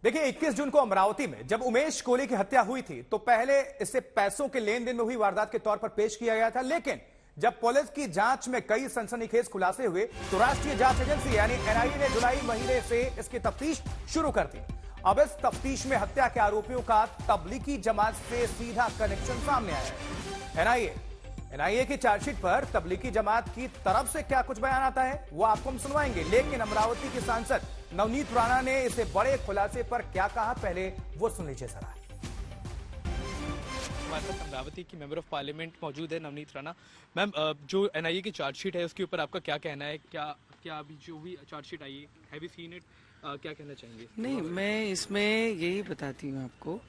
देखिए 21 जून को अमरावती में जब उमेश कोहली की हत्या हुई थी तो पहले इसे पैसों के लेन देन में हुई वारदात के तौर पर पेश किया गया था, लेकिन जब पुलिस की जांच में कई सनसनीखेज खुलासे हुए तो राष्ट्रीय जांच एजेंसी यानी एनआईए ने जुलाई महीने से इसकी तफ्तीश शुरू कर दी। अब इस तफ्तीश में हत्या के आरोपियों का तबलीगी जमात से सीधा कनेक्शन सामने आया है। एनआईए की चार्जशीट पर तबलीगी जमात की तरफ से क्या कुछ बयान आता है वो आपको हम सुनवाएंगे, लेकिन अमरावती के सांसद नवनीत राणा ने इसे बड़े खुलासे पर क्या कहा, पहले वो सुन लीजिए जरा। हमारे साथ अमरावती की मेंबर ऑफ पार्लियामेंट मौजूद है नवनीत राणा। मैम, जो एनआईए की चार्जशीट है उसके ऊपर आपका क्या कहना है? क्या अभी जो भी चार्जशीट आई है, हैव यू सीन इट, क्या कहना चाहेंगे? नहीं, मैं इसमें यही बताती हूँ आपको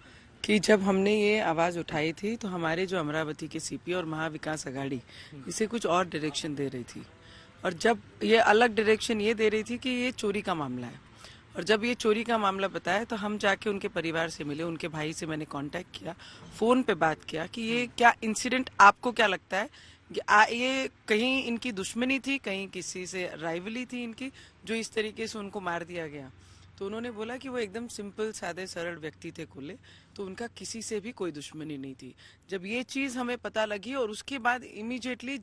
कि जब हमने ये आवाज उठाई थी तो हमारे जो अमरावती के सीपी और महाविकास आघाड़ी इसे कुछ और डायरेक्शन दे रही थी, और जब ये अलग डायरेक्शन ये दे रही थी कि ये चोरी का मामला है, और जब ये चोरी का मामला बताया तो हम जाके उनके परिवार से मिले, उनके भाई से मैंने कांटेक्ट किया, फोन पे बात किया कि ये क्या इंसिडेंट, आपको क्या लगता है कि ये कहीं इनकी दुश्मनी थी, कहीं किसी से राइवली थी इनकी, जो इस तरीके से उनको मार दिया गया। तो उन्होंने बोला कि वो एकदम सिंपल सादे सरल व्यक्ति थे खुले, तो उनका किसी से भी कोई दुश्मनी नहीं थी। जब ये चीज हमें पता लगी और उसके बाद इमीडिएटली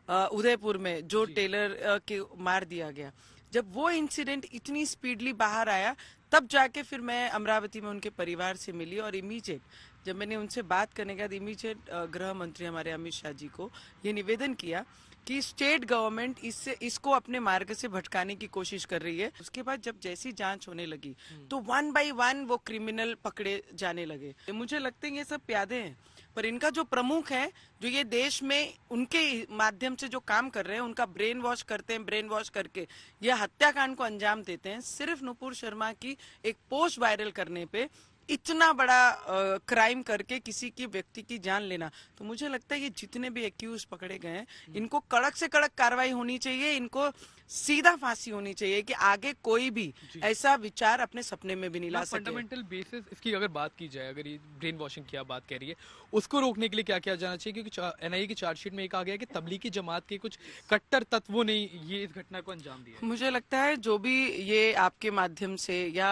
उदयपुर में जो टेलर के मार दिया गया, जब वो इंसिडेंट इतनी स्पीडली बाहर आया, तब जाके फिर मैं अमरावती में उनके परिवार से मिली, और इमीडिएट जब मैंने उनसे बात करने के बाद इमीडिएट गृह मंत्री हमारे अमित शाह जी को ये निवेदन किया कि स्टेट गवर्नमेंट इसको अपने मार्ग से भटकाने की कोशिश कर रही है। उसके बाद जब जैसी जांच होने लगी तो 1 बाय 1 वो क्रिमिनल पकड़े जाने लगे। मुझे लगता है ये सब प्यादे हैं, पर इनका जो प्रमुख है, जो ये देश में उनके माध्यम से जो काम कर रहे हैं, उनका ब्रेन वॉश करते हैं, ब्रेन वॉश करके ये हत्याकांड को अंजाम देते हैं। सिर्फ नुपुर शर्मा की एक पोस्ट वायरल करने पे इतना बड़ा क्राइम करके किसी की व्यक्ति की जान लेना, तो मुझे लगता है ये जितने भी एक्यूज पकड़े गए हैं, इनको कड़क से कड़क कार्रवाई होनी चाहिए, इनको सीधा फांसी होनी चाहिए कि आगे कोई भी ऐसा विचार अपने सपने में भी नहीं ला सके। फंडामेंटल बेसिस इसकी अगर बात की जाए, अगर ये ब्रेन वॉशिंग की आप बात कह रही है, उसको रोकने के लिए क्या किया जाना चाहिए? क्योंकि एनआईए की चार्जशीट में कहा गया कि तबलीगी जमात के कुछ कट्टर तत्वों ने ये इस घटना को अंजाम दिया। मुझे लगता है जो भी ये आपके माध्यम से या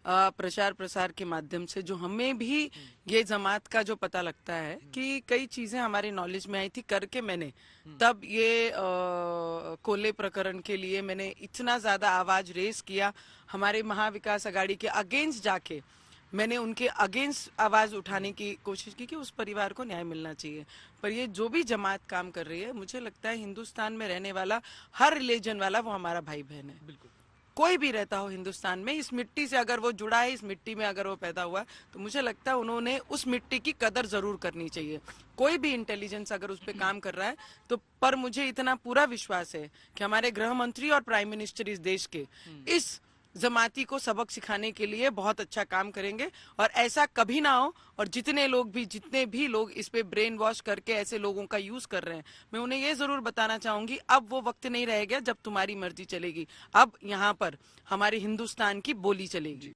प्रचार प्रसार के माध्यम से जो हमें भी ये जमात का जो पता लगता है कि कई चीजें हमारे नॉलेज में आई थी करके, मैंने तब ये कोले प्रकरण के लिए मैंने इतना ज्यादा आवाज रेस किया, हमारे महाविकास आघाड़ी के अगेंस्ट जाके मैंने उनके अगेंस्ट आवाज उठाने की कोशिश की कि उस परिवार को न्याय मिलना चाहिए। पर ये जो भी जमात काम कर रही है, मुझे लगता है हिंदुस्तान में रहने वाला हर रिलीजन वाला वो हमारा भाई बहन है। बिल्कुल, कोई भी रहता हो हिंदुस्तान में, इस मिट्टी से अगर वो जुड़ा है, इस मिट्टी में अगर वो पैदा हुआ है, तो मुझे लगता है उन्होंने उस मिट्टी की कदर जरूर करनी चाहिए। कोई भी इंटेलिजेंस अगर उस पर काम कर रहा है तो, पर मुझे इतना पूरा विश्वास है कि हमारे गृह मंत्री और प्राइम मिनिस्टर इस देश के इस जमाती को सबक सिखाने के लिए बहुत अच्छा काम करेंगे, और ऐसा कभी ना हो। और जितने भी लोग इस पे ब्रेन वॉश करके ऐसे लोगों का यूज कर रहे हैं, मैं उन्हें ये जरूर बताना चाहूंगी, अब वो वक्त नहीं रह गया जब तुम्हारी मर्जी चलेगी, अब यहाँ पर हमारे हिंदुस्तान की बोली चलेगी।